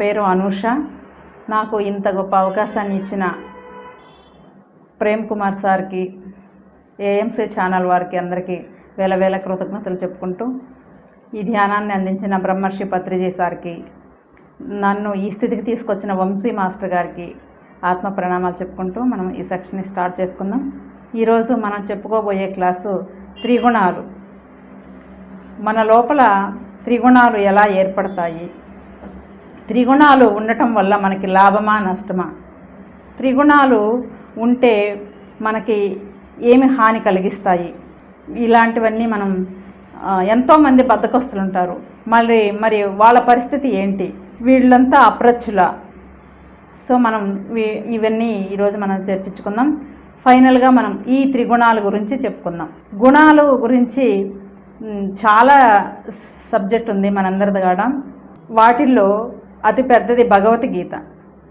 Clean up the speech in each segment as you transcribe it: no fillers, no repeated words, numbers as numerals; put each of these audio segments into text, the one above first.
పేరు అనూష. నాకు ఇంత గొప్ప అవకాశాన్ని ఇచ్చిన ప్రేమ్ కుమార్ సార్కి, ఏఎంసీ ఛానల్ వారికి అందరికీ వేల వేల కృతజ్ఞతలు చెప్పుకుంటూ, ఈ ధ్యానాన్ని అందించిన బ్రహ్మర్షి పత్రిజీ సార్కి, నన్ను ఈ స్థితికి తీసుకొచ్చిన వంశీ మాస్టర్ గారికి ఆత్మ ప్రణామాలు చెప్పుకుంటూ మనం ఈ సెక్షన్ని స్టార్ట్ చేసుకుందాం. ఈరోజు మనం చెప్పుకోబోయే క్లాసు త్రిగుణాలు. మన లోపల త్రిగుణాలు ఎలా ఏర్పడతాయి, త్రిగుణాలు ఉండటం వల్ల మనకి లాభమా నష్టమా, త్రిగుణాలు ఉంటే మనకి ఏమి హాని కలిగిస్తాయి, ఇలాంటివన్నీ మనం ఎంతోమంది బద్ధకస్తులు ఉంటారు. మరి వాళ్ళ పరిస్థితి ఏంటి, వీళ్ళంతా అప్రచ్చులా. సో మనం ఇవన్నీ ఈరోజు మనం చర్చించుకుందాం. ఫైనల్గా మనం ఈ త్రిగుణాల గురించి చెప్పుకుందాం. గుణాలు గురించి చాలా సబ్జెక్ట్ ఉంది మనందరిది కాడ. వాటిల్లో అతి పెద్దది భగవద్గీత.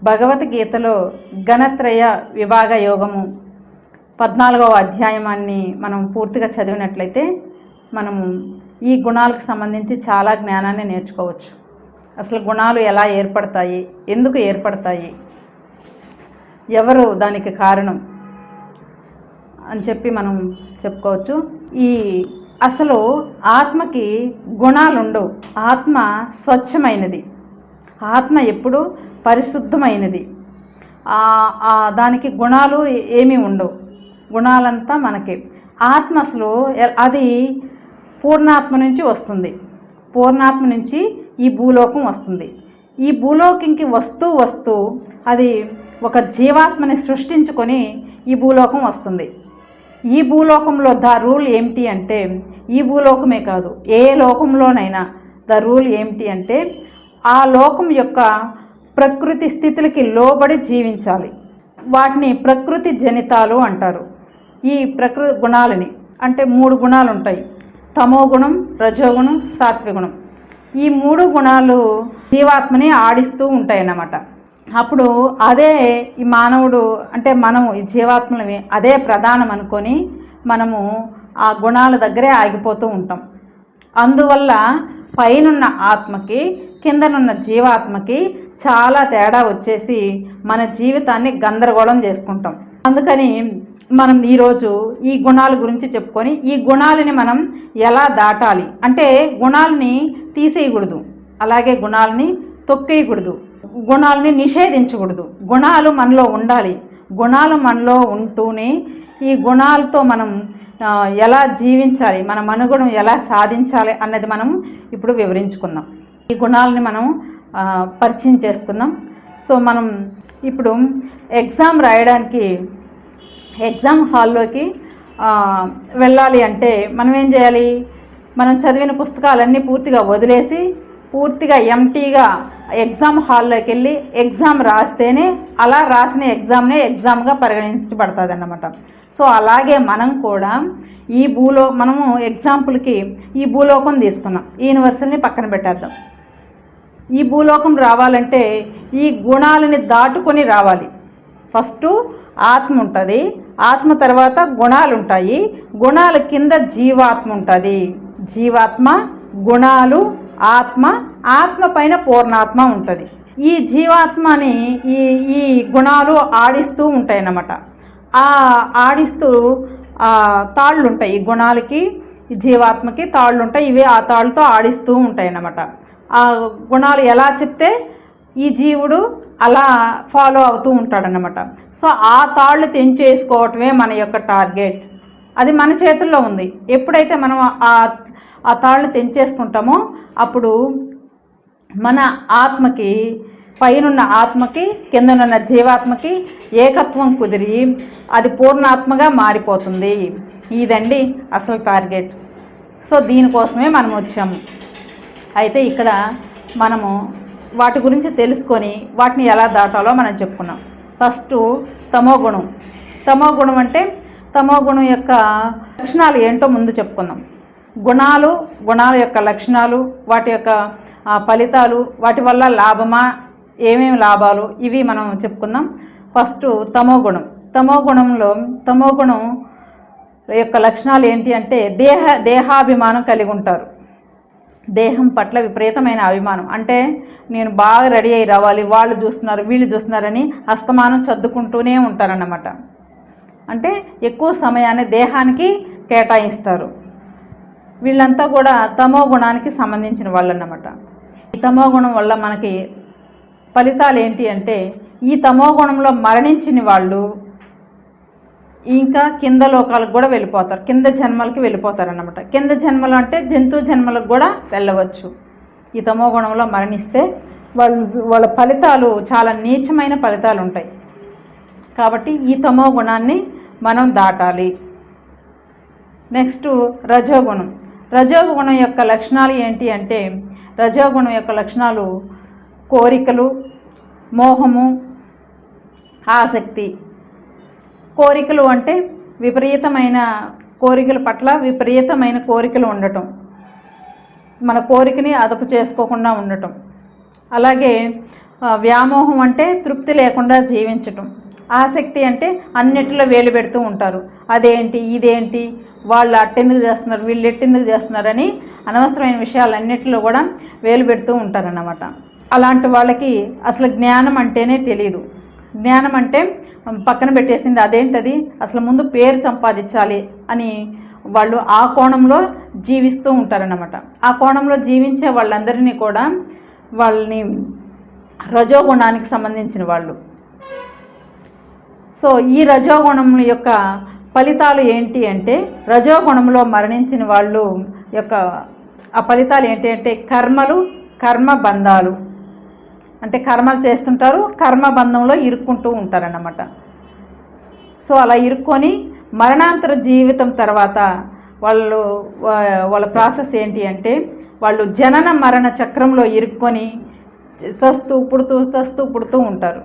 భగవద్గీతలో గణత్రయ విభాగ యోగము 14వ అధ్యాయాన్ని మనం పూర్తిగా చదివినట్లయితే మనము ఈ గుణాలకు సంబంధించి చాలా జ్ఞానాన్ని నేర్చుకోవచ్చు. అసలు గుణాలు ఎలా ఏర్పడతాయి, ఎందుకు ఏర్పడతాయి, ఎవరు దానికి కారణం అని చెప్పి మనం చెప్పుకోవచ్చు. అసలు ఆత్మకి గుణాలు ఉండవు. ఆత్మ స్వచ్ఛమైనది, ఆత్మ ఎప్పుడు పరిశుద్ధమైనది. దానికి గుణాలు ఏమీ ఉండవు. గుణాలంతా మనకి. ఆత్మ అసలు అది పూర్ణాత్మ నుంచి వస్తుంది. పూర్ణాత్మ నుంచి ఈ భూలోకం వస్తుంది. ఈ భూలోకంకి వస్తూ అది ఒక జీవాత్మని సృష్టించుకొని ఈ భూలోకం వస్తుంది. ఈ భూలోకంలో ద రూల్ ఏమిటి అంటే, ఈ భూలోకమే కాదు ఏ లోకంలోనైనా ద రూల్ ఏమిటి అంటే, ఆ లోకం యొక్క ప్రకృతి స్థితులకి లోబడి జీవించాలి. వాటిని ప్రకృతి జనితాలు అంటారు. ఈ ప్రకృతి గుణాలని అంటే 3 గుణాలు ఉంటాయి: తమో గుణం, రజోగుణం, సాత్విగుణం. ఈ 3 గుణాలు జీవాత్మని ఆడిస్తూ ఉంటాయి అన్నమాట. అప్పుడు అదే ఈ మానవుడు అంటే మనము ఈ జీవాత్మలవి అదే ప్రధానం అనుకొని మనము ఆ గుణాల దగ్గరే ఆగిపోతూ ఉంటాం. అందువల్ల పైనున్న ఆత్మకి కిందనున్న జీవాత్మకి చాలా తేడా వచ్చేసి మన జీవితాన్ని గందరగోళం చేసుకుంటాం. అందుకని మనం ఈరోజు ఈ గుణాల గురించి చెప్పుకొని, ఈ గుణాలని మనం ఎలా దాటాలి అంటే, గుణాలని తీసేయకూడదు, అలాగే గుణాలని తొక్కేయకూడదు, గుణాలని నిషేధించకూడదు. గుణాలు మనలో ఉండాలి. గుణాలు మనలో ఉంటూనే ఈ గుణాలతో మనం ఎలా జీవించాలి, మన మనుగడను ఎలా సాధించాలి అన్నది మనం ఇప్పుడు వివరించుకుందాం. ఈ గుణాలని మనం పరిచయం చేసుకుందాం. సో మనం ఇప్పుడు ఎగ్జామ్ రాయడానికి ఎగ్జామ్ హాల్లోకి వెళ్ళాలి అంటే మనం ఏం చేయాలి? మనం చదివిన పుస్తకాలన్నీ పూర్తిగా వదిలేసి పూర్తిగా ఎంటీగా ఎగ్జామ్ హాల్లోకి వెళ్ళి ఎగ్జామ్ రాస్తేనే అలా రాసిన ఎగ్జామ్నే ఎగ్జామ్గా పరిగణించబడుతుంది అన్నమాట. సో అలాగే మనం కూడా మనము ఎగ్జాంపుల్కి ఈ భూలోకం తీసుకున్నాం. ఈ యూనివర్సల్ని పక్కన పెట్టేద్దాం. ఈ భూలోకం రావాలంటే ఈ గుణాలని దాటుకొని రావాలి. ఫస్ట్ ఆత్మ ఉంటుంది, ఆత్మ తర్వాత గుణాలు ఉంటాయి, గుణాల కింద జీవాత్మ ఉంటుంది. జీవాత్మ, గుణాలు, ఆత్మ పైన పూర్ణాత్మ ఉంటుంది. ఈ జీవాత్మని ఈ గుణాలు ఆడిస్తూ ఉంటాయి అన్నమాట. ఆడిస్తూ తాళ్ళు ఉంటాయి. ఈ గుణాలకి ఈ జీవాత్మకి తాళ్ళు ఉంటాయి. ఇవి ఆ తాళ్ళతో ఆడిస్తూ ఉంటాయి అన్నమాట. ఆ గుణాలు ఎలా చెప్తే ఈ జీవుడు అలా ఫాలో అవుతూ ఉంటాడనమాట. సో ఆ తాళ్ళు తెంచేసుకోవటమే మన యొక్క టార్గెట్. అది మన చేతుల్లో ఉంది. ఎప్పుడైతే మనం ఆ తాళ్ళు తెంచేసుకుంటామో అప్పుడు మన ఆత్మకి, పైనున్న ఆత్మకి కిందనున్న జీవాత్మకి ఏకత్వం కుదిరి అది పూర్ణాత్మగా మారిపోతుంది. ఇదండి అసలు టార్గెట్. సో దీనికోసమే మనం వచ్చాము. అయితే ఇక్కడ మనము వాటి గురించి తెలుసుకొని వాటిని ఎలా దాటాలో మనం చెప్పుకున్నాం. ఫస్ట్ తమోగుణం. తమోగుణం అంటే తమోగుణం యొక్క లక్షణాలు ఏంటో ముందు చెప్పుకుందాం. గుణాల యొక్క లక్షణాలు, వాటి యొక్క ఫలితాలు, వాటి వల్ల లాభమా, ఏమేమి లాభాలు, ఇవి మనం చెప్పుకుందాం. ఫస్ట్ తమోగుణం. తమోగుణం యొక్క లక్షణాలు ఏంటి అంటే దేహాభిమానం కలిగి ఉంటారు. దేహం పట్ల విపరీతమైన అభిమానం. అంటే నేను బాగా రెడీ అయ్యి రావాలి, వాళ్ళు చూస్తున్నారు వీళ్ళు చూస్తున్నారని అస్తమానం సర్దుకుంటూనే ఉంటారన్నమాట. అంటే ఎక్కువ సమయాన్ని దేహానికి కేటాయిస్తారు. వీళ్ళంతా కూడా తమో గుణానికి సంబంధించిన వాళ్ళు అన్నమాట. ఈ తమో గుణం వల్ల మనకి ఫలితాలు ఏంటి అంటే, ఈ తమో గుణంలో మరణించిన వాళ్ళు ఇంకా కింద లోకాలకు కూడా వెళ్ళిపోతారు, కింద జన్మలకి వెళ్ళిపోతారు అన్నమాట. కింద జన్మలు అంటే జంతు జన్మలకు కూడా వెళ్ళవచ్చు. ఈ తమో గుణంలో మరణిస్తే వాళ్ళ ఫలితాలు చాలా నీచమైన ఫలితాలు ఉంటాయి. కాబట్టి ఈ తమో గుణాన్ని మనం దాటాలి. నెక్స్ట్ రజోగుణం. రజోగుణం యొక్క లక్షణాలు ఏంటి అంటే, రజోగుణం యొక్క లక్షణాలు కోరికలు, మోహము, ఆసక్తి. కోరికలు అంటే విపరీతమైన కోరికల పట్ల విపరీతమైన కోరికలు ఉండటం, మన కోరికని అదుపు చేసుకోకుండా ఉండటం. అలాగే వ్యామోహం అంటే తృప్తి లేకుండా జీవించటం. ఆసక్తి అంటే అన్నిటిలో వేలు పెడుతూ ఉంటారు, అదేంటి ఇదేంటి, వాళ్ళు అట్టెందుకు చేస్తున్నారు వీళ్ళు ఎట్టెందుకు చేస్తున్నారని అనవసరమైన విషయాలన్నిటిలో కూడా వేలు పెడుతూ ఉంటారన్నమాట. అలాంటి వాళ్ళకి అసలు జ్ఞానం అంటేనే తెలియదు. జ్ఞానం అంటే పక్కన పెట్టేసింది, అదేంటది అసలు ముందు పేరు సంపాదించాలి అని వాళ్ళు ఆ కోణంలో జీవిస్తూ ఉంటారన్నమాట. ఆ కోణంలో జీవించే వాళ్ళందరినీ కూడా వాళ్ళని రజోగుణానికి సంబంధించిన వాళ్ళు. సో ఈ రజోగుణం యొక్క ఫలితాలు ఏంటి అంటే, రజోగుణంలో మరణించిన వాళ్ళు యొక్క ఆ ఫలితాలు ఏంటి అంటే కర్మలు, కర్మ బంధాలు. అంటే కర్మలు చేస్తుంటారు, కర్మబంధంలో ఇరుక్కుంటూ ఉంటారన్నమాట. సో అలా ఇరుక్కొని మరణాంతర జీవితం తర్వాత వాళ్ళ ప్రాసెస్ ఏంటి అంటే, వాళ్ళు జనన మరణ చక్రంలో ఇరుక్కొని చస్తూ పుడుతూ ఉంటారు.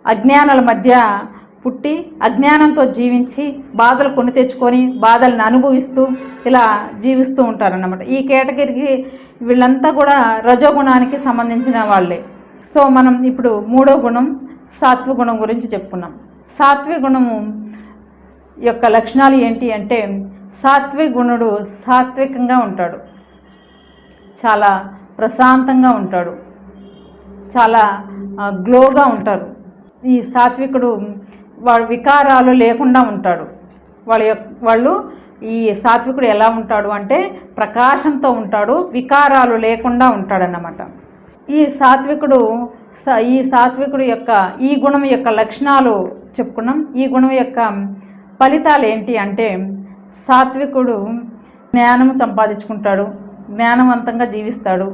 అజ్ఞానాల మధ్య పుట్టి అజ్ఞానంతో జీవించి బాధలు కొని తెచ్చుకొని బాధలను అనుభవిస్తూ ఇలా జీవిస్తూ ఉంటారన్నమాట. ఈ కేటగిరీకి వీళ్ళంతా కూడా రజోగుణానికి సంబంధించిన వాళ్ళే. సో మనం ఇప్పుడు మూడో గుణం సాత్విక గుణం గురించి చెప్పుకున్నాం. సాత్విక గుణము యొక్క లక్షణాలు ఏంటి అంటే, సాత్విక గుణుడు సాత్వికంగా ఉంటాడు, చాలా ప్రశాంతంగా ఉంటాడు, చాలా గ్లోగా ఉంటారు. ఈ సాత్వికుడు వాడు వికారాలు లేకుండా ఉంటాడు. వాళ్ళు ఈ సాత్వికుడు ఎలా ఉంటాడు అంటే ప్రకాశంతో ఉంటాడు, వికారాలు లేకుండా ఉంటాడన్నమాట. ఈ సాత్వికుడు యొక్క ఈ గుణం యొక్క లక్షణాలు చెప్పుకున్నాం. ఈ గుణం యొక్క ఫలితాలు ఏంటి అంటే, సాత్వికుడు జ్ఞానం సంపాదించుకుంటాడు, జ్ఞానవంతంగా జీవిస్తాడు,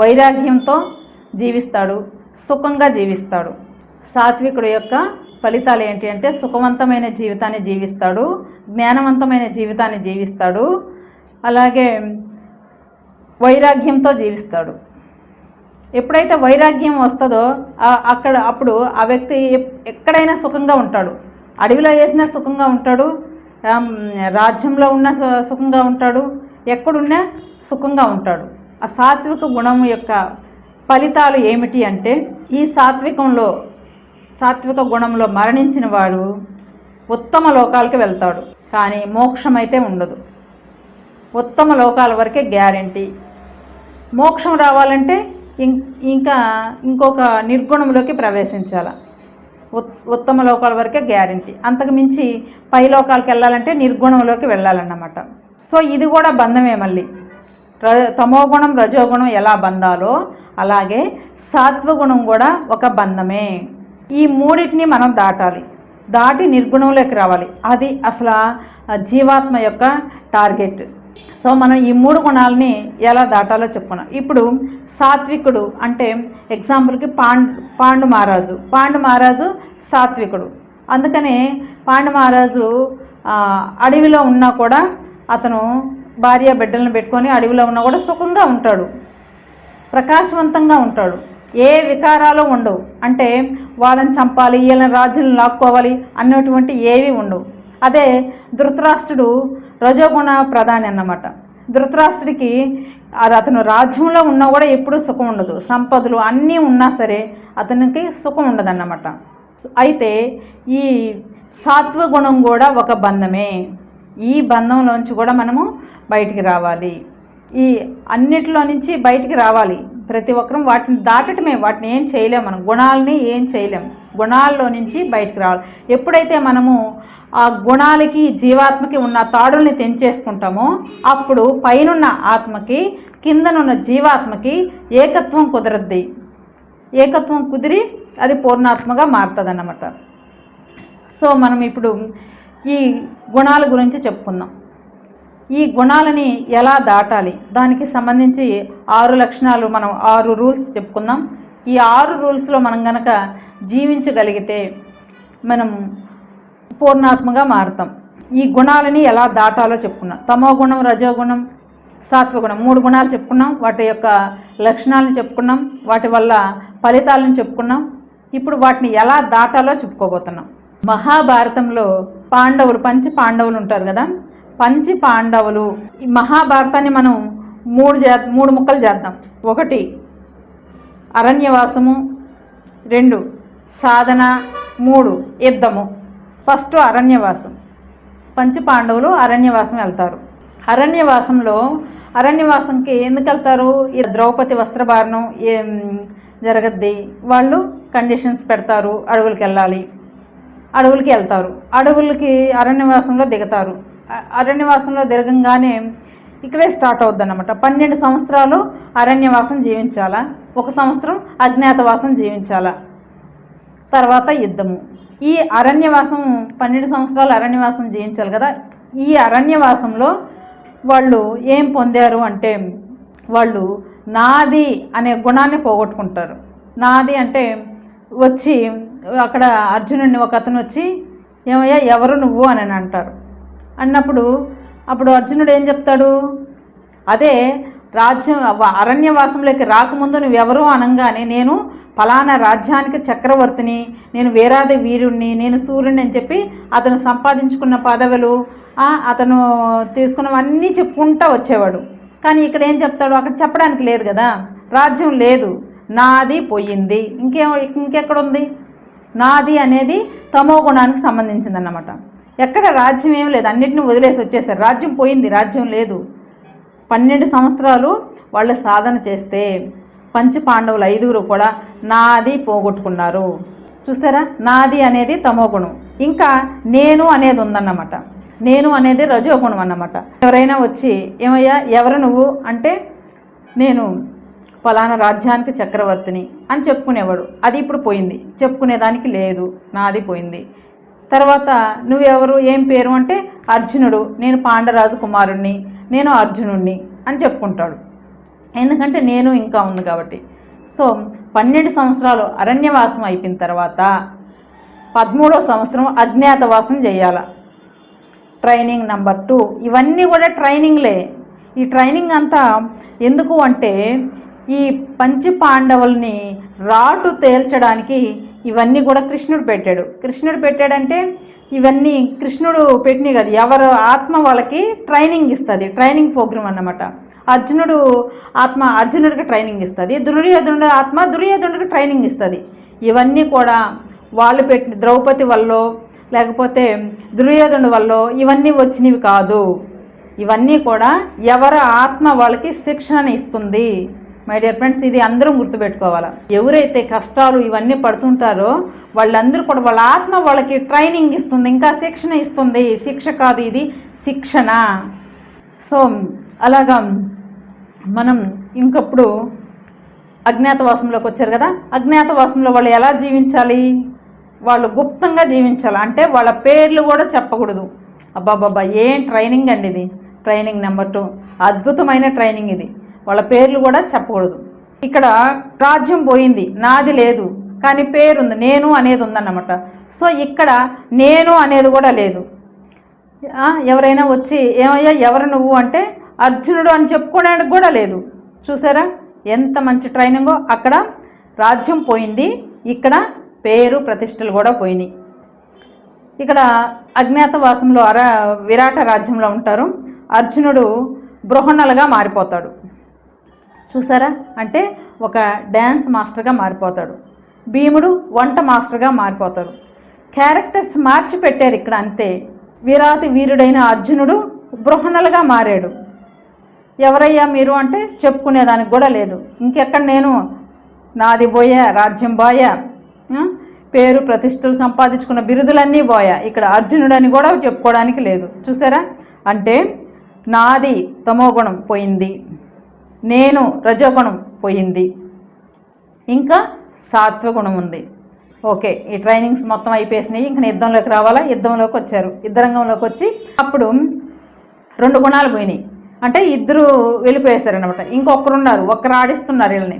వైరాగ్యంతో జీవిస్తాడు, సుఖంగా జీవిస్తాడు. సాత్వికుడు యొక్క ఫలితాలు ఏంటి అంటే, సుఖవంతమైన జీవితాన్ని జీవిస్తాడు, జ్ఞానవంతమైన జీవితాన్ని జీవిస్తాడు, అలాగే వైరాగ్యంతో జీవిస్తాడు. ఎప్పుడైతే వైరాగ్యం వస్తుందో అప్పుడు ఆ వ్యక్తి ఎక్కడైనా సుఖంగా ఉంటాడు. అడవిలో వేసినా సుఖంగా ఉంటాడు, రాజ్యంలో ఉన్న సుఖంగా ఉంటాడు, ఎక్కడున్నా సుఖంగా ఉంటాడు. ఆ సాత్విక గుణం యొక్క ఫలితాలు ఏమిటి అంటే, ఈ సాత్విక గుణంలో మరణించిన వాడు ఉత్తమ లోకాలకి వెళ్తాడు, కానీ మోక్షం అయితే ఉండదు. ఉత్తమ లోకాల వరకే గ్యారెంటీ. మోక్షం రావాలంటే ఇంకొక నిర్గుణంలోకి ప్రవేశించాల. ఉత్తమ లోకాల వరకే గ్యారెంటీ. అంతకు మించి పై లోకాలకు వెళ్ళాలంటే నిర్గుణంలోకి వెళ్ళాలన్నమాట. సో ఇది కూడా బంధమే. మళ్ళీ తమోగుణం రజోగుణం ఎలా బంధాలో అలాగే సాత్వగుణం కూడా ఒక బంధమే. ఈ మూడింటిని మనం దాటి నిర్గుణంలోకి రావాలి. అది అసలు జీవాత్మ యొక్క టార్గెట్. సో మనం ఈ మూడు గుణాలని ఎలా దాటాలో చెప్పుకున్నాం. ఇప్పుడు సాత్వికుడు అంటే ఎగ్జాంపుల్కి పాండు మహారాజు సాత్వికుడు. అందుకనే పాండు మహారాజు అడవిలో ఉన్నా కూడా అతను భార్య బిడ్డలను పెట్టుకొని అడవిలో ఉన్నా కూడా సుఖంగా ఉంటాడు, ప్రకాశవంతంగా ఉంటాడు, ఏ వికారాలు ఉండవు. అంటే వాళ్ళని చంపాలి, వీళ్ళని రాజ్యాలను లాక్కోవాలి అన్నటువంటి ఏవి ఉండవు. అదే ధృతరాష్ట్రుడు రజోగుణ ప్రధాని అన్నమాట. ధృతరాష్ట్రుడికి అతను రాజ్యంలో ఉన్నా కూడా ఎప్పుడూ సుఖం ఉండదు, సంపదలు అన్నీ ఉన్నా సరే అతనికి సుఖం ఉండదన్నమాట. అయితే ఈ సాత్వగుణం కూడా ఒక బంధమే. ఈ బంధంలోంచి కూడా మనము బయటికి రావాలి. ఈ అన్నిటిలో నుంచి బయటికి రావాలి. ప్రతి ఒక్కరూ వాటిని దాటటమే, వాటిని ఏం చేయలేం, మనం గుణాలని ఏం చేయలేం. గుణాల్లో నుంచి బయటికి రావాలి. ఎప్పుడైతే మనము ఆ గుణాలకి జీవాత్మకి ఉన్న తాడుల్ని తెంచేసుకుంటామో అప్పుడు పైనున్న ఆత్మకి కిందనున్న జీవాత్మకి ఏకత్వం కుదరద్ది. ఏకత్వం కుదిరి అది పూర్ణాత్మగా మారుతుంది అన్నమాట. సో మనం ఇప్పుడు ఈ గుణాల గురించి చెప్పుకుందాం. ఈ గుణాలని ఎలా దాటాలి, దానికి సంబంధించి 6 లక్షణాలు, మనం 6 రూల్స్ చెప్పుకుందాం. ఈ 6 రూల్స్లో మనం గనక జీవించగలిగితే మనం పూర్ణాత్మగా మారుతాం. ఈ గుణాలని ఎలా దాటాలో చెప్పుకున్నాం. తమో గుణం, రజోగుణం, సాత్వగుణం 3 గుణాలు చెప్పుకున్నాం. వాటి యొక్క లక్షణాలను చెప్పుకున్నాం, వాటి వల్ల ఫలితాలను చెప్పుకున్నాం. ఇప్పుడు వాటిని ఎలా దాటాలో చెప్పుకోబోతున్నాం. మహాభారతంలో పాండవులు, పంచ పాండవులు ఉంటారు కదా. పంచి పాండవులు, ఈ మహాభారతాన్ని మనం 3 ముక్కలు చేద్దాం. 1 అరణ్యవాసము, 2 సాధన, 3 యుద్ధము. ఫస్ట్ అరణ్యవాసం. పంచ పాండవులు అరణ్యవాసం వెళ్తారు. అరణ్యవాసంకి ఎందుకు వెళ్తారు? ఈ ద్రౌపది వస్త్రభారణం జరగద్ది, వాళ్ళు కండిషన్స్ పెడతారు, అడవులకి వెళ్ళాలి, అడవులకి వెళ్తారు. అరణ్యవాసంలో దిగుతారు. అరణ్యవాసంలో దిగంగానే ఇక్కడే స్టార్ట్ అవుద్ది అన్నమాట. 12 సంవత్సరాలు అరణ్యవాసం జీవించాలా, 1 సంవత్సరం అజ్ఞాతవాసం జీవించాలా, తర్వాత యుద్ధము. ఈ అరణ్యవాసం 12 సంవత్సరాలు అరణ్యవాసం జీవించాలి కదా. ఈ అరణ్యవాసంలో వాళ్ళు ఏం పొందారు అంటే, వాళ్ళు నాది అనే గుణాన్ని పోగొట్టుకుంటారు. నాది అంటే వచ్చి అక్కడ అర్జునుడిని ఒక అతను వచ్చి, ఏమయ్యా ఎవరు నువ్వు అని అంటారు. అప్పుడు అర్జునుడు ఏం చెప్తాడు? అదే రాజ్యం అరణ్యవాసంలోకి రాకముందు నువ్వెవరు అనగానే, నేను ఫలానా రాజ్యానికి చక్రవర్తిని, నేను వీరాది వీరుణ్ణి, నేను సూర్యుని అని చెప్పి అతను సంపాదించుకున్న పదవులు, అతను తీసుకున్నవన్నీ చెప్పుకుంటూ వచ్చేవాడు. కానీ ఇక్కడ ఏం చెప్తాడు? అక్కడ చెప్పడానికి లేదు కదా, రాజ్యం లేదు, నాది పోయింది. ఇంకెక్కడుంది? నాది అనేది తమో గుణానికి సంబంధించిందన్నమాట. ఎక్కడ రాజ్యం ఏం లేదు, అన్నిటిని వదిలేసి వచ్చేసారు. రాజ్యం పోయింది, రాజ్యం లేదు. 12 సంవత్సరాలు వాళ్ళు సాధన చేస్తే పంచ పాండవులు 5 కూడా నాది పోగొట్టుకున్నారు. చూసారా? నాది అనేది తమో గుణం. ఇంకా నేను అనేది ఉందన్నమాట. నేను అనేది రజోగుణం అన్నమాట. ఎవరైనా వచ్చి, ఏమయ్యా ఎవరు నువ్వు అంటే, నేను ఫలానా రాజ్యానికి చక్రవర్తిని అని చెప్పుకునేవాడు. అది ఇప్పుడు పోయింది, చెప్పుకునేదానికి లేదు, నాది పోయింది. తర్వాత నువ్వెవరు, ఏం పేరు అంటే అర్జునుడు, నేను పాండరాజు కుమారుణ్ణి, నేను అర్జునుడిని అని చెప్పుకుంటాడు. ఎందుకంటే నేను ఇంకా ఉంది కాబట్టి. సో 12 సంవత్సరాలు అరణ్యవాసం అయిపోయిన తర్వాత 13వ సంవత్సరం అజ్ఞాతవాసం చేయాల. Training number 2. ఇవన్నీ కూడా ట్రైనింగ్లే. ఈ ట్రైనింగ్ అంతా ఎందుకు అంటే, ఈ పంచ పాండవుల్ని రాటు తేల్చడానికి ఇవన్నీ కూడా కృష్ణుడు పెట్టాడంటే ఇవన్నీ కృష్ణుడు పెట్టినవి కదా, ఎవరు ఆత్మ వాళ్ళకి ట్రైనింగ్ ఇస్తుంది. ట్రైనింగ్ ప్రోగ్రామ్ అన్నమాట. అర్జునుడికి ట్రైనింగ్ ఇస్తుంది, దుర్యోధనుడు ఆత్మ దుర్యోధనుడికి ట్రైనింగ్ ఇస్తుంది. ఇవన్నీ కూడా వాళ్ళు పెట్టిన ద్రౌపది వల్ల లేకపోతే దుర్యోధనుడి వల్ల ఇవన్నీ వచ్చినవి కాదు. ఇవన్నీ కూడా ఎవరి ఆత్మ వాళ్ళకి శిక్షణ ఇస్తుంది. మై డియర్ ఫ్రెండ్స్, ఇది అందరం గుర్తుపెట్టుకోవాలి. ఎవరైతే కష్టాలు ఇవన్నీ పడుతుంటారో వాళ్ళందరూ కూడా వాళ్ళ ఆత్మ వాళ్ళకి ట్రైనింగ్ ఇస్తుంది, ఇంకా శిక్షణ ఇస్తుంది. శిక్ష కాదు, ఇది శిక్షణ. సో అలాగా మనం ఇంకప్పుడు అజ్ఞాతవాసంలోకి వచ్చారు కదా. అజ్ఞాతవాసంలో వాళ్ళు ఎలా జీవించాలి? వాళ్ళు గుప్తంగా జీవించాలి. అంటే వాళ్ళ పేర్లు కూడా చెప్పకూడదు. అబ్బాబ్బాబ్బా, ఏం ట్రైనింగ్ అండి ఇది! ట్రైనింగ్ నెంబర్ 2 అద్భుతమైన ట్రైనింగ్ ఇది. వాళ్ళ పేర్లు కూడా చెప్పకూడదు. ఇక్కడ రాజ్యం పోయింది, నాది లేదు, కానీ పేరుంది, నేను అనేది ఉందన్నమాట. సో ఇక్కడ నేను అనేది కూడా లేదు. ఎవరైనా వచ్చి, ఏమయ్యా ఎవరు నువ్వు అంటే అర్జునుడు అని చెప్పుకోవడానికి కూడా లేదు. చూసారా ఎంత మంచి ట్రైనింగో! అక్కడ రాజ్యం పోయింది, ఇక్కడ పేరు ప్రతిష్టలు కూడా పోయినాయి. ఇక్కడ అజ్ఞాతవాసంలో విరాట రాజ్యంలో ఉంటారు. అర్జునుడు బృహన్నలుగా మారిపోతాడు. చూసారా? అంటే ఒక డ్యాన్స్ మాస్టర్గా మారిపోతాడు. భీముడు వంట మాస్టర్గా మారిపోతాడు. క్యారెక్టర్స్ మార్చి పెట్టారు ఇక్కడ అంతే. వీరాతి వీరుడైన అర్జునుడు బృహన్నలుగా మారాడు. ఎవరయ్యా మీరు అంటే చెప్పుకునేదానికి కూడా లేదు. ఇంకెక్కడ నేను నాది పోయా, రాజ్యం పోయా, పేరు ప్రతిష్టలు సంపాదించుకున్న బిరుదులన్నీ పోయా, ఇక్కడ అర్జునుడని కూడా చెప్పుకోవడానికి లేదు. చూసారా? అంటే నాది తమోగుణం పోయింది, నేను రజోగుణం పోయింది, ఇంకా సాత్వగుణం ఉంది. ఓకే, ఈ ట్రైనింగ్స్ మొత్తం అయిపోయినాయి. ఇంక యుద్ధంలోకి రావాలా? యుద్ధంలోకి వచ్చారు. యుద్ధరంగంలోకి వచ్చి అప్పుడు 2 గుణాలు పోయినాయి. అంటే ఇద్దరు వెళ్ళిపోయేశారనమాట. ఇంకొకరు ఉన్నారు, ఒక్కరు ఆడిస్తున్నారు వీళ్ళని.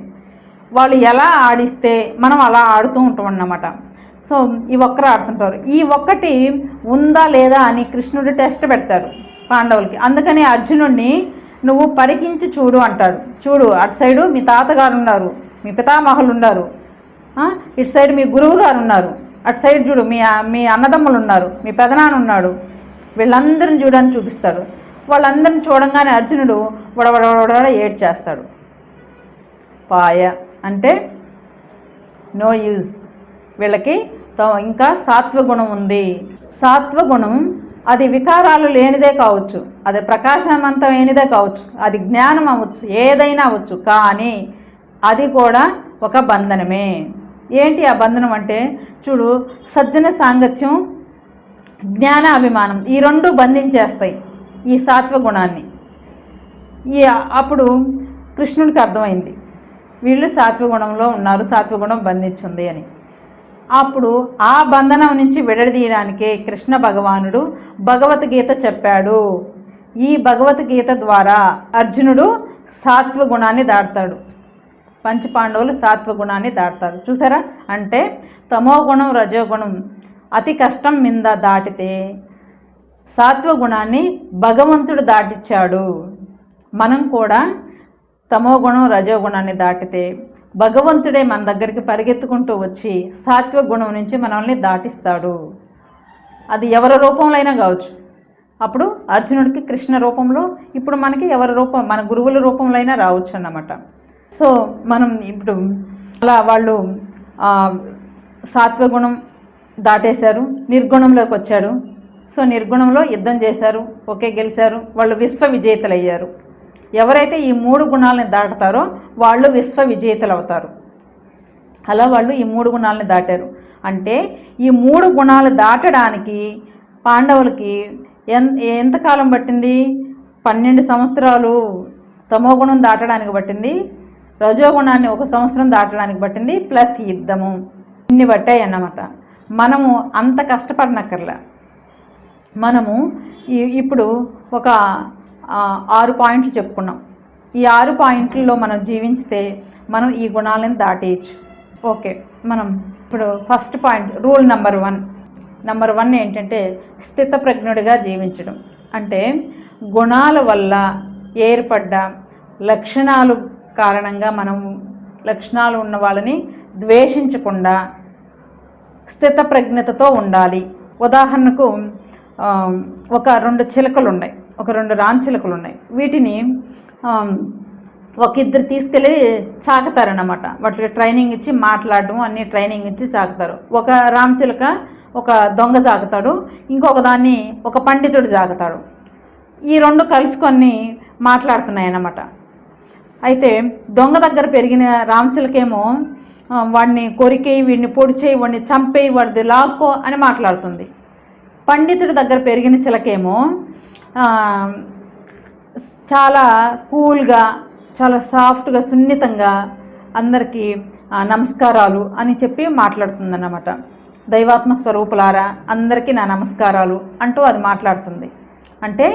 వాళ్ళు ఎలా ఆడిస్తే మనం అలా ఆడుతూ ఉంటాం అన్నమాట. సో ఈ ఒక్కరు ఆడుతుంటారు. ఈ ఒక్కటి ఉందా లేదా అని కృష్ణుడు టెస్ట్ పెడతారు పాండవులకి. అందుకని అర్జునుడిని నువ్వు పరికించి చూడు అంటాడు. చూడు, అటు సైడు మీ తాతగారు ఉన్నారు, మీ పితామహులు ఉన్నారు, ఇటు సైడ్ మీ గురువు గారు ఉన్నారు, అటు సైడ్ చూడు మీ అన్నదమ్ములు ఉన్నారు, మీ పెదనాన్న ఉన్నాడు, వీళ్ళందరిని చూడని చూపిస్తాడు. వాళ్ళందరిని చూడంగానే అర్జునుడు వడవడవడ ఏడ్చేస్తాడు. పాయ అంటే నో యూజ్, వీళ్ళకి ఇంకా సాత్వగుణం ఉంది. సాత్వగుణం అది వికారాలు లేనిదే కావచ్చు, అది ప్రకాశవంతమైనదే కావచ్చు, అది జ్ఞానం అవ్వచ్చు, ఏదైనా అవ్వచ్చు. కానీ అది కూడా ఒక బంధనమే. ఏంటి ఆ బంధనం అంటే చూడు, సజ్జన సాంగత్యం, జ్ఞాన అభిమానం, ఈ 2 బంధించేస్తాయి ఈ సాత్వగుణాన్ని. అప్పుడు కృష్ణుడికి అర్థమైంది వీళ్ళు సాత్వగుణంలో ఉన్నారు, సాత్వగుణం బంధించింది అని. అప్పుడు ఆ బంధనం నుంచి విడదీయడానికే కృష్ణ భగవానుడు భగవద్గీత చెప్పాడు. ఈ భగవద్గీత ద్వారా అర్జునుడు సాత్వగుణాన్ని దాటుతాడు, పంచపాండవులు సాత్వగుణాన్ని దాటుతారు. చూసారా? అంటే తమోగుణం రజోగుణం అతి కష్టం మీద దాటితే సాత్వగుణాన్ని భగవంతుడు దాటిచ్చాడు. మనం కూడా తమోగుణం రజోగుణాన్ని దాటితే భగవంతుడే మన దగ్గరికి పరిగెత్తుకుంటూ వచ్చి సాత్వగుణం నుంచి మనల్ని దాటిస్తాడు. అది ఎవరి రూపంలో అయినా కావచ్చు. అప్పుడు అర్జునుడికి కృష్ణ రూపంలో, ఇప్పుడు మనకి ఎవరి రూపం, మన గురువుల రూపంలో అయినా రావచ్చు అన్నమాట. సో మనం ఇప్పుడు అలా వాళ్ళు సాత్వగుణం దాటేశారు, నిర్గుణంలోకి వచ్చాడు. సో నిర్గుణంలో యుద్ధం చేశారు, ఓకే గెలిచారు, వాళ్ళు విశ్వ విజేతలు అయ్యారు. ఎవరైతే ఈ 3 గుణాలని దాటుతారో వాళ్ళు విశ్వ విజేతలు అవుతారు. అలా వాళ్ళు ఈ 3 గుణాలని దాటారు. అంటే ఈ 3 గుణాలు దాటడానికి పాండవులకి ఎంతకాలం పట్టింది? 12 సంవత్సరాలు తమోగుణం దాటడానికి పట్టింది, రజోగుణాన్ని 1 సంవత్సరం దాటడానికి పట్టింది, ప్లస్ యుద్ధము, ఇన్ని పట్టాయి అన్నమాట. మనము అంత కష్టపడనక్కర్లే. మనము ఇప్పుడు ఒక 6 పాయింట్లు చెప్పుకున్నాం. ఈ 6 పాయింట్లలో మనం జీవించితే మనం ఈ గుణాలను దాటేయచ్చు. ఓకే, మనం ఇప్పుడు ఫస్ట్ పాయింట్, రూల్ నెంబర్ 1 ఏంటంటే స్థితప్రజ్ఞుడిగా జీవించడం. అంటే గుణాల వల్ల ఏర్పడ్డ లక్షణాలు కారణంగా మనం లక్షణాలు ఉన్న వాళ్ళని ద్వేషించకుండా స్థితప్రజ్ఞతతో ఉండాలి. ఉదాహరణకు ఒక 2 చిలుకలు ఉన్నాయి, ఒక 2 రామచిలుకలు ఉన్నాయి. వీటిని ఒక ఇద్దరు తీసుకెళ్ళి చాకుతారన్నమాట. వాటికి ట్రైనింగ్ ఇచ్చి మాట్లాడడం అన్ని ట్రైనింగ్ ఇచ్చి చాకుతారు. ఒక రామచిలుక ఒక దొంగ చాకుతాడు, ఇంకొక దాన్ని ఒక పండితుడు చాకుతాడు. ఈ 2 కలుసుకొని మాట్లాడుతున్నాయి అన్నమాట. అయితే దొంగ దగ్గర పెరిగిన రామచిలుకేమో వాడిని కొరికేయి, వీడిని పొడిచేయి, వాడిని చంపేయి, వాడిది లాక్కో అని మాట్లాడుతుంది. పండితుడి దగ్గర పెరిగిన చిలకేమో చాలా కూల్గా, చాలా సాఫ్ట్గా, సున్నితంగా అందరికీ నమస్కారాలు అని చెప్పి మాట్లాడుతుందన్నమాట. దైవాత్మ స్వరూపులారా, అందరికీ నా నమస్కారాలు అంటూ అది మాట్లాడుతుంది. అంటే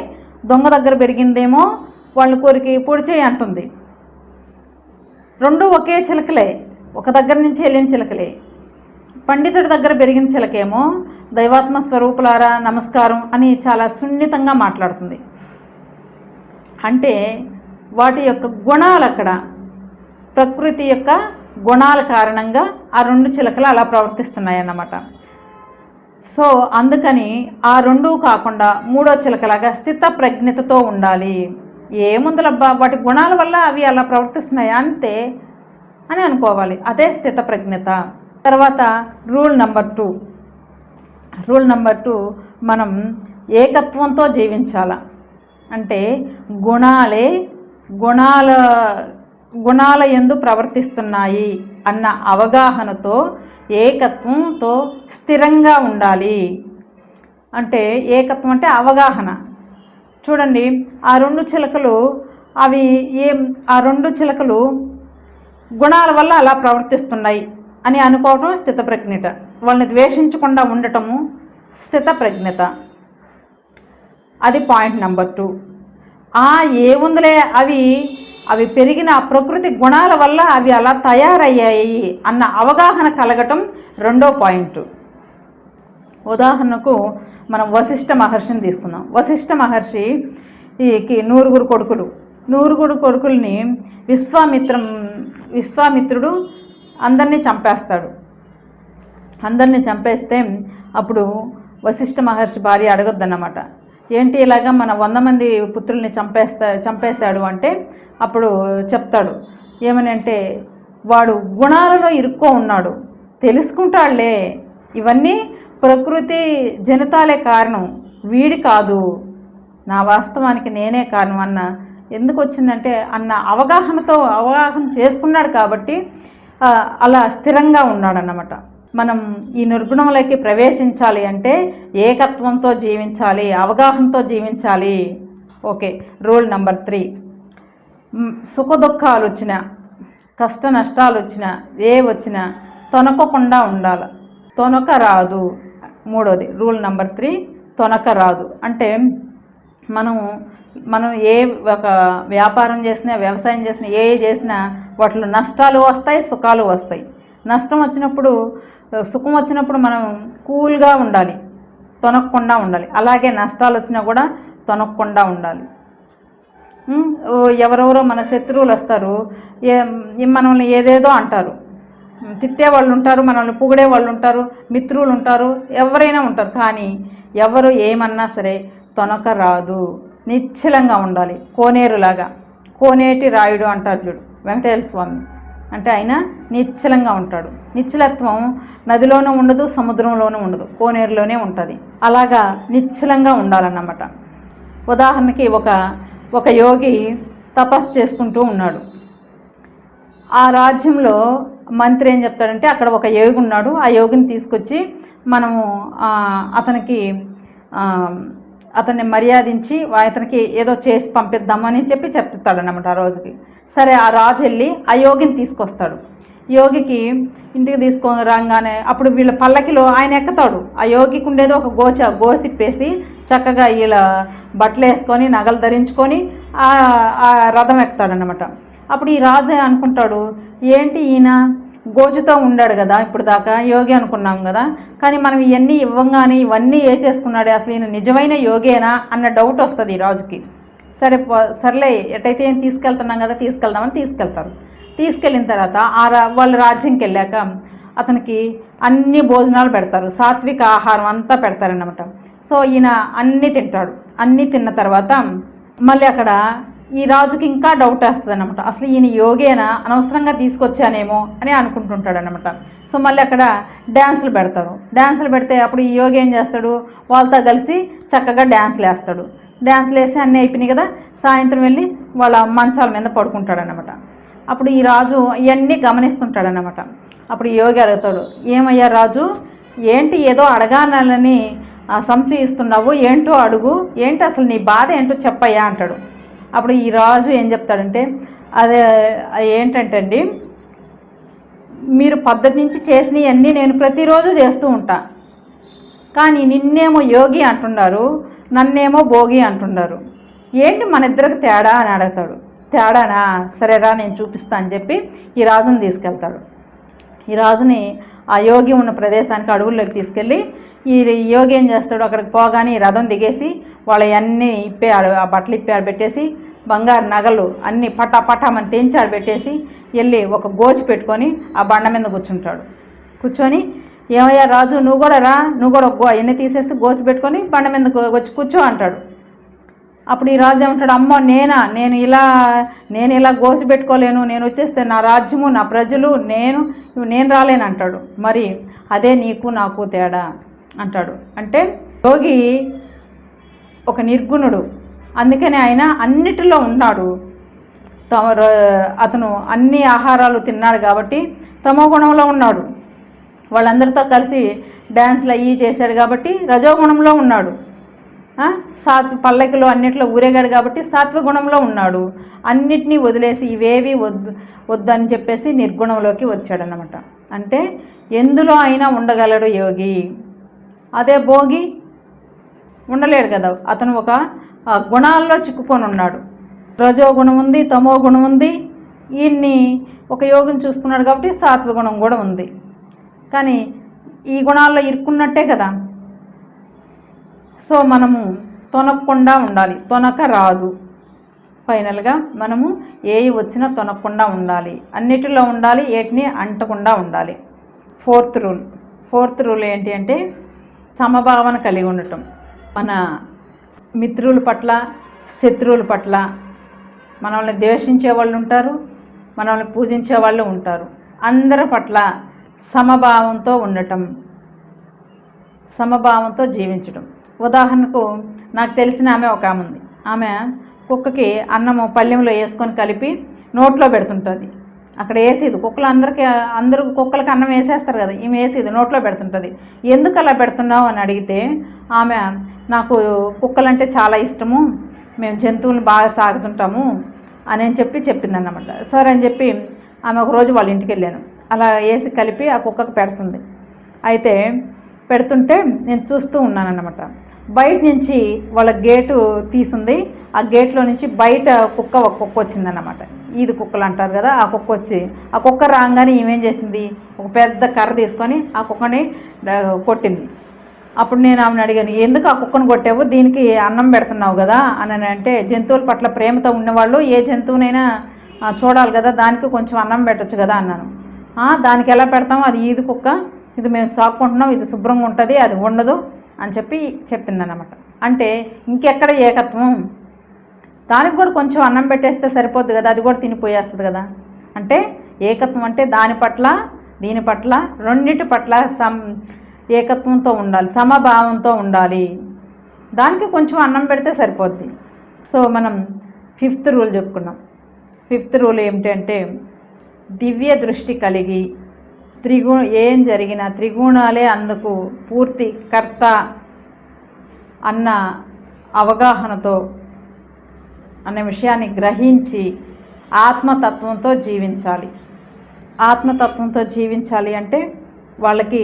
దొంగ దగ్గర పెరిగిందేమో వాళ్ళు కోరికి పొడిచేయి అంటుంది. 2 ఒకే చిలకలే, ఒక దగ్గర నుంచి వెళ్ళిన చిలకలే. పండితుడి దగ్గర పెరిగిన చిలకేమో దైవాత్మ స్వరూపులారా నమస్కారం అని చాలా సున్నితంగా మాట్లాడుతుంది. అంటే వాటి యొక్క గుణాలు, అక్కడ ప్రకృతి యొక్క గుణాల కారణంగా ఆ 2 చిలకలు అలా ప్రవర్తిస్తున్నాయి అన్నమాట. సో అందుకని ఆ 2 కాకుండా 3వ చిలకలాగా స్థిత ప్రజ్ఞతతో ఉండాలి. ఏముందులబ్బా, వాటి గుణాల వల్ల అవి అలా ప్రవర్తిస్తున్నాయి అంతే అని అనుకోవాలి. అదే స్థిత ప్రజ్ఞత. తర్వాత రూల్ నెంబర్ 2 మనం ఏకత్వంతో జీవించాల. అంటే గుణాలే గుణాల గుణాల యందు ప్రవర్తిస్తున్నాయి అన్న అవగాహనతో ఏకత్వంతో స్థిరంగా ఉండాలి. అంటే ఏకత్వం అంటే అవగాహన. చూడండి, ఆ రెండు చిలకలు అవి ఆ రెండు చిలకలు గుణాల వల్ల అలా ప్రవర్తిస్తున్నాయి అని అనుకోవటం స్థితప్రజ్ఞత. వాళ్ళని ద్వేషించకుండా ఉండటము స్థితప్రజ్ఞత. అది పాయింట్ నెంబర్ 2. ఏముందిలే అవి పెరిగిన ప్రకృతి గుణాల వల్ల అవి అలా తయారయ్యాయి అన్న అవగాహన కలగటం రెండో పాయింట్. ఉదాహరణకు మనం వశిష్ఠ మహర్షిని తీసుకుందాం. వశిష్ఠ మహర్షికి 9 కొడుకుల్ని విశ్వామిత్రుడు అందరినీ చంపేస్తాడు. అందరినీ చంపేస్తే అప్పుడు వశిష్ఠ మహర్షి భార్య అడగొద్దన్నమాట, ఏంటి ఇలాగా మన 100 మంది పుత్రుల్ని చంపేశాడు అంటే అప్పుడు చెప్తాడు ఏమని అంటే, వాడు గుణాలలో ఇరుక్కో ఉన్నాడు, తెలుసుకుంటాడులే, ఇవన్నీ ప్రకృతి జనితాలే కారణం, వీడి కాదు, నా వాస్తవానికి నేనే కారణం అన్న ఎందుకు వచ్చిందంటే అన్న అవగాహన చేసుకున్నాడు కాబట్టి అలా స్థిరంగా ఉన్నాడన్నమాట. మనం ఈ నిర్గుణంలోకి ప్రవేశించాలి అంటే ఏకత్వంతో జీవించాలి, అవగాహనతో జీవించాలి. Okay, rule number 3. సుఖ దుఃఖాలు వచ్చినా, కష్ట నష్టాలు వచ్చినా, వచ్చినా తొనకకుండా ఉండాలి. తొనక రాదు. మూడోది రూల్ నెంబర్ 3, తొనక రాదు. అంటే మనం ఒక వ్యాపారం చేసినా, వ్యవసాయం చేసినా, చేసినా వాటిలో నష్టాలు వస్తాయి, సుఖాలు వస్తాయి. నష్టం వచ్చినప్పుడు, సుఖం వచ్చినప్పుడు మనం కూల్గా ఉండాలి, తొనక్కుండా ఉండాలి. అలాగే నష్టాలు వచ్చినా కూడా తొనక్కుండా ఉండాలి. ఎవరెవరో మన శత్రువులు వస్తారు, మనల్ని ఏదేదో అంటారు, తిట్టేవాళ్ళు ఉంటారు, మనల్ని పొగిడే వాళ్ళు ఉంటారు, మిత్రులు ఉంటారు, ఎవరైనా ఉంటారు. కానీ ఎవరు ఏమన్నా సరే తొనక రాదు, నిశ్చలంగా ఉండాలి. కోనేరులాగా, కోనేటి రాయుడు అంటారు చూడు వెంకటేశ్వర స్వామి, అంటే ఆయన నిశ్చలంగా ఉంటాడు. నిశ్చలత్వం నదిలోనూ ఉండదు, సముద్రంలోనూ ఉండదు, కోనేరులోనే ఉంటుంది. అలాగా నిశ్చలంగా ఉండాలన్నమాట. ఉదాహరణకి ఒక యోగి తపస్సు చేసుకుంటూ ఉన్నాడు. ఆ రాజ్యంలో మంత్రి ఏం చెప్తాడంటే, అక్కడ ఒక యోగి ఉన్నాడు, ఆ యోగిని తీసుకొచ్చి మనము అతన్ని మర్యాదించి అతనికి ఏదో చేసి పంపిద్దామని చెప్తాడన్నమాట ఆ రోజుకి. సరే, ఆ రాజు వెళ్ళి ఆ యోగిని తీసుకొస్తాడు. యోగికి ఇంటికి తీసుకొని రాగానే అప్పుడు వీళ్ళ పల్లకిలో ఆయన ఎక్కుతాడు. ఆ యోగికి ఉండేది ఒక గోసిప్పేసి చక్కగా వీళ్ళ బట్టలు వేసుకొని నగలు ధరించుకొని ఆ రథం ఎక్కుతాడనమాట. అప్పుడు ఈ రాజు అనుకుంటాడు, ఏంటి ఈయన గోచుతో ఉండాడు కదా ఇప్పుడు దాకా, యోగి అనుకున్నాం కదా, కానీ మనం ఇవన్నీ ఇవ్వంగానే ఇవన్నీ చేసుకున్నాడే, అసలు ఈయన నిజమైన యోగేనా అన్న డౌట్ వస్తుంది ఈ రాజుకి. సర్లే ఎటైతే ఏం తీసుకెళ్తున్నాం కదా, తీసుకెళ్దామని తీసుకెళ్తారు. తీసుకెళ్ళిన తర్వాత వాళ్ళ రాజ్యంకి వెళ్ళాక అతనికి అన్ని భోజనాలు పెడతారు, సాత్విక ఆహారం అంతా పెడతారన్నమాట. సో ఈయన అన్నీ తింటాడు. అన్నీ తిన్న తర్వాత మళ్ళీ అక్కడ ఈ రాజుకి ఇంకా డౌట్ వేస్తుంది అనమాట, అసలు ఈయన యోగేనా, అనవసరంగా తీసుకొచ్చానేమో అని అనుకుంటుంటాడు అనమాట. సో మళ్ళీ అక్కడ డ్యాన్సులు పెడతారు. డ్యాన్సులు పెడితే అప్పుడు ఈ యోగి ఏం చేస్తాడు, వాళ్ళతో కలిసి చక్కగా డ్యాన్సులు వేస్తాడు. డ్యాన్సులు వేసి అన్నీ అయిపోయినాయి కదా, సాయంత్రం వెళ్ళి వాళ్ళ మంచాల మీద పడుకుంటాడనమాట. అప్పుడు ఈ రాజు ఇవన్నీ గమనిస్తుంటాడనమాట. అప్పుడు యోగి అడుగుతాడు, ఏమయ్యా రాజు, ఏంటి ఏదో అడగాలని సంశయిస్తున్నావు, ఏంటో అడుగు, ఏంటి అసలు నీ బాధ ఏంటో చెప్పయ్యా అంటాడు. అప్పుడు ఈ రాజు ఏం చెప్తాడంటే, అదే ఏంటంటే అండి, మీరు పద్ధతి నుంచి చేసినవన్నీ నేను ప్రతిరోజు చేస్తూ ఉంటా, కానీ నిన్నేమో యోగి అంటున్నారు, నన్నేమో భోగి అంటున్నారు, ఏంటి మన ఇద్దరికి తేడా అని అడుగుతాడు. తేడానా, సరేరా నేను చూపిస్తా అని చెప్పి ఈ రాజుని తీసుకెళ్తాడు. ఈ రాజుని ఆ యోగి ఉన్న ప్రదేశానికి అడవుల్లోకి తీసుకెళ్ళి ఈ యోగి ఏం చేస్తాడు, అక్కడికి పోగానే ఈ రథం దిగేసి వాళ్ళవన్నీ ఆ బట్టలు పెట్టేసి బంగారు నగలు అన్నీ పటామని తెంచి పెట్టేసి వెళ్ళి ఒక గోచి పెట్టుకొని ఆ బండ మీద కూర్చుంటాడు. కూర్చొని, ఏమయ్యా రాజు, నువ్వు కూడా ఎన్ని తీసేసి గోచి పెట్టుకొని బండ మీద వచ్చి కూర్చో అంటాడు. అప్పుడు ఈ రాజు ఏమంటాడు, అమ్మో నేను ఇలా గోసి పెట్టుకోలేను, నేను వచ్చేస్తే నా రాజ్యము, నా ప్రజలు, నేను రాలేను అంటాడు. మరి అదే నీకు నాకు తేడా అంటాడు. అంటే యోగి ఒక నిర్గుణుడు, అందుకని ఆయన అన్నిటిలో ఉన్నాడు, అతను అన్ని ఆహారాలు తిన్నాడు కాబట్టి తమో గుణంలో ఉన్నాడు. వాళ్ళందరితో కలిసి డ్యాన్స్లు అయ్యి చేశాడు కాబట్టి రజోగుణంలో ఉన్నాడు. పల్లకిలో అన్నిట్లో ఊరేగాడు కాబట్టి సాత్విక గుణంలో ఉన్నాడు. అన్నిటినీ వదిలేసి ఇవేవి వద్దని చెప్పేసి నిర్గుణంలోకి వచ్చాడనమాట. అంటే ఎందులో అయినా ఉండగలడు యోగి. అదే భోగి ఉండలేడు కదా. అతను ఒక గుణాల్లో చిక్కుకొని ఉన్నాడు. రజో గుణం ఉంది, తమో గుణం ఉంది. ఈయన్ని ఒక యోగిని చూసుకున్నాడు కాబట్టి సాత్విక గుణం కూడా ఉంది. కానీ ఈ గుణాల్లో ఇరుక్కున్నట్టే కదా. సో మనము తొనకుండా ఉండాలి, తొనక రాదు. ఫైనల్గా మనము ఏవి వచ్చినా తొనకుండా ఉండాలి, అన్నిటిలో ఉండాలి, ఏటిని అంటకుండా ఉండాలి. ఫోర్త్ రూల్ ఏంటి అంటే సమభావన కలిగి ఉండటం. మన మిత్రుల పట్ల, శత్రువుల పట్ల మనల్ని ద్వేషించే వాళ్ళు ఉంటారు, మనల్ని పూజించే వాళ్ళు ఉంటారు. అందరి పట్ల సమభావంతో ఉండటం, సమభావంతో జీవించటం. ఉదాహరణకు నాకు తెలిసిన ఒక ఆమె ఉంది. ఆమె కుక్కకి అన్నము పళ్ళెంలో వేసుకొని కలిపి నోట్లో పెడుతుంటుంది. అక్కడ వేసేది అందరూ కుక్కలకి అన్నం వేసేస్తారు కదా, ఈమె వేసేది నోట్లో పెడుతుంటుంది. ఎందుకు అలా పెడుతున్నావు అని అడిగితే ఆమె నాకు కుక్కలంటే చాలా ఇష్టము, మేము జంతువులను బాగా సాగుతుంటాము అని చెప్పిందన్నమాట. సరే అని చెప్పి ఆమె ఒకరోజు వాళ్ళ ఇంటికి వెళ్ళాను. అలా వేసి కలిపి ఆ కుక్కకు పెడుతుంది. అయితే పెడుతుంటే నేను చూస్తూ ఉన్నానన్నమాట. బయట నుంచి వాళ్ళ గేటు తీసుంది. ఆ గేట్లో నుంచి బయట ఒక కుక్క వచ్చిందన్నమాట. ఈది కుక్కలు అంటారు కదా, ఆ కుక్క వచ్చి ఆ కుక్క రాగానే ఈమెం చేసింది, ఒక పెద్ద కర్ర తీసుకొని ఆ కుక్కని కొట్టింది. అప్పుడు నేను ఆమెను అడిగాను, ఎందుకు ఆ కుక్కను కొట్టావు, దీనికి అన్నం పెడుతున్నావు కదా అని అంటే, జంతువుల పట్ల ప్రేమతో ఉన్నవాళ్ళు ఏ జంతువునైనా చూడాలి కదా, దానికి కొంచెం అన్నం పెట్టచ్చు కదా అన్నాను. దానికి ఎలా పెడతాము, అది ఈది కుక్క, ఇది మేము సాక్కుంటున్నాం, ఇది శుభ్రంగా ఉంటుంది, అది ఉండదు అని చెప్పిందన్నమాట. అంటే ఇంకెక్కడ ఏకత్వం, దానికి కూడా కొంచెం అన్నం పెట్టేస్తే సరిపోద్ది కదా, అది కూడా తినిపోయేస్తుంది కదా. అంటే ఏకత్వం అంటే దాని పట్ల దీని పట్ల రెండింటి పట్ల ఏకత్వంతో ఉండాలి, సమభావంతో ఉండాలి. దానికి కొంచెం అన్నం పెడితే సరిపోద్ది. సో మనం 5th రూల్ చెప్పుకున్నాం. 5th రూల్ ఏమిటంటే దివ్య దృష్టి కలిగి ఏం జరిగినా త్రిగుణాలే అందుకు పూర్తి కర్త అన్న అవగాహనతో అనే విషయాన్ని గ్రహించి ఆత్మతత్వంతో జీవించాలి. ఆత్మతత్వంతో జీవించాలి అంటే వాళ్ళకి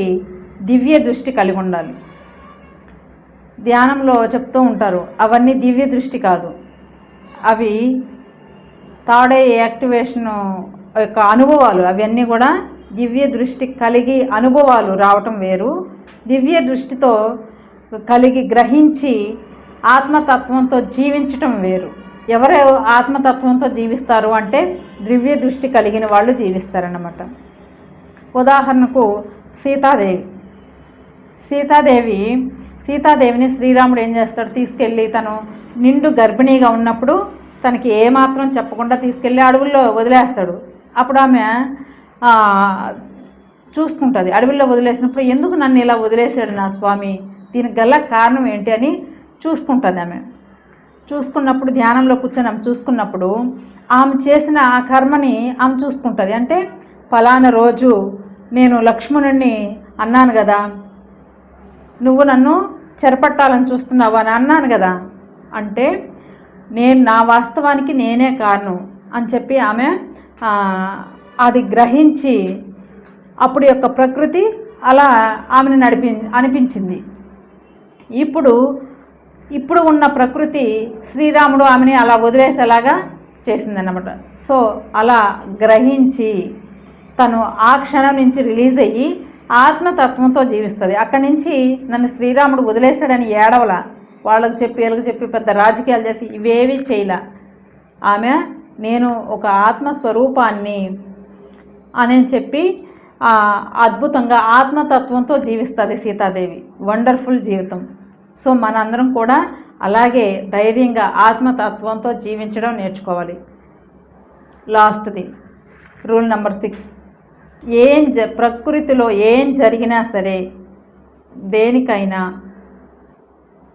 దివ్య దృష్టి కలిగి ఉండాలి. ధ్యానంలో చెప్తూ ఉంటారు, అవన్నీ దివ్య దృష్టి కాదు, అవి థర్డ్ ఐ యాక్టివేషన్ యొక్క అనుభవాలు. అవన్నీ కూడా దివ్య దృష్టి కలిగి అనుభవాలు రావటం వేరు, దివ్య దృష్టితో కలిగి గ్రహించి ఆత్మతత్వంతో జీవించటం వేరు. ఎవరు ఆత్మతత్వంతో జీవిస్తారు అంటే దివ్య దృష్టి కలిగిన వాళ్ళు జీవిస్తారన్నమాట. ఉదాహరణకు సీతాదేవిని శ్రీరాముడు ఏం చేస్తాడు, తీసుకెళ్ళి తను నిండు గర్భిణీగా ఉన్నప్పుడు తనకి ఏమాత్రం చెప్పకుండా తీసుకెళ్ళి అడవుల్లో వదిలేస్తాడు. అప్పుడు ఆమె చూసుకుంటుంది. అడవుల్లో వదిలేసినప్పుడు ఎందుకు నన్ను ఇలా వదిలేశాడు నా స్వామి, దీనికి గల కారణం ఏంటి అని చూసుకుంటుంది. ఆమె చూసుకున్నప్పుడు ధ్యానంలో కూర్చొని ఆమె చూసుకున్నప్పుడు ఆమె చేసిన ఆ కర్మని ఆమె చూసుకుంటుంది. అంటే ఫలానా రోజు నేను లక్ష్మణుడిని అన్నాను కదా, నువ్వు నన్ను చెరపట్టాలని చూస్తున్నావు అని అన్నాను కదా, అంటే నా వాస్తవానికి నేనే కారణం అని చెప్పి ఆమె అది గ్రహించి అప్పుడు యొక్క ప్రకృతి అలా ఆమెను అనిపించింది. ఇప్పుడు ఉన్న ప్రకృతి శ్రీరాముడు ఆమెని అలా వదిలేసేలాగా చేసిందన్నమాట. సో అలా గ్రహించి తను ఆ క్షణం నుంచి రిలీజ్ అయ్యి ఆత్మతత్వంతో జీవిస్తుంది. అక్కడి నుంచి నన్ను శ్రీరాముడు వదిలేశాడని ఏడవల, వాళ్ళకి చెప్పి పెద్ద రాజకీయాలు చేసి ఇవేవి చేయలే. ఆమె నేను ఒక ఆత్మస్వరూపాన్ని అని చెప్పి అద్భుతంగా ఆత్మతత్వంతో జీవిస్తుంది సీతాదేవి. వండర్ఫుల్ జీవితం. సో మనందరం కూడా అలాగే ధైర్యంగా ఆత్మతత్వంతో జీవించడం నేర్చుకోవాలి. లాస్ట్ది రూల్ నెంబర్ 6, ప్రకృతిలో ఏం జరిగినా సరే, దేనికైనా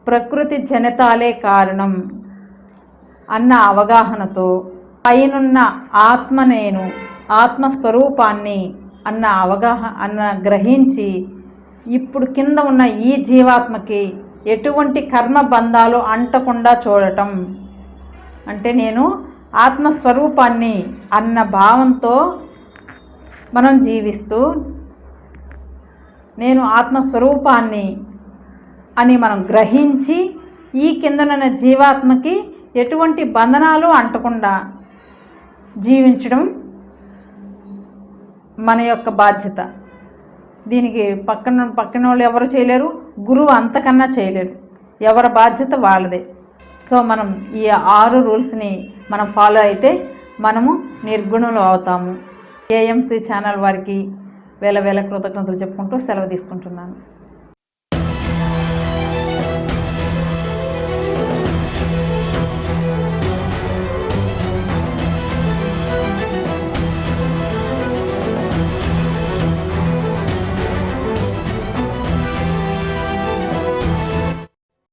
ప్రకృతి జనితాలే కారణం అన్న అవగాహనతో పైనున్న ఆత్మ నేను, ఆత్మస్వరూపాన్ని అన్న అవగాహన గ్రహించి ఇప్పుడు కింద ఉన్న ఈ జీవాత్మకి ఎటువంటి కర్మ బంధాలు అంటకుండా చూడటం. అంటే నేను ఆత్మస్వరూపాన్ని అన్న భావంతో మనం జీవిస్తూ, నేను ఆత్మస్వరూపాన్ని అని మనం గ్రహించి ఈ కిందనున్న జీవాత్మకి ఎటువంటి బంధనాలు అంటకుండా జీవించడం మన యొక్క బాధ్యత. దీనికి పక్కన వాళ్ళు ఎవరు చేయలేరు, గురువు అంతకన్నా చేయలేరు. ఎవరి బాధ్యత వాళ్ళదే. సో మనం ఈ 6 రూల్స్ని మనం ఫాలో అయితే మనము నిర్గుణులు అవుతాము. ఏఎంసీ ఛానల్ వారికి వేల కృతజ్ఞతలు చెప్పుకుంటూ సెలవు తీసుకుంటున్నాను.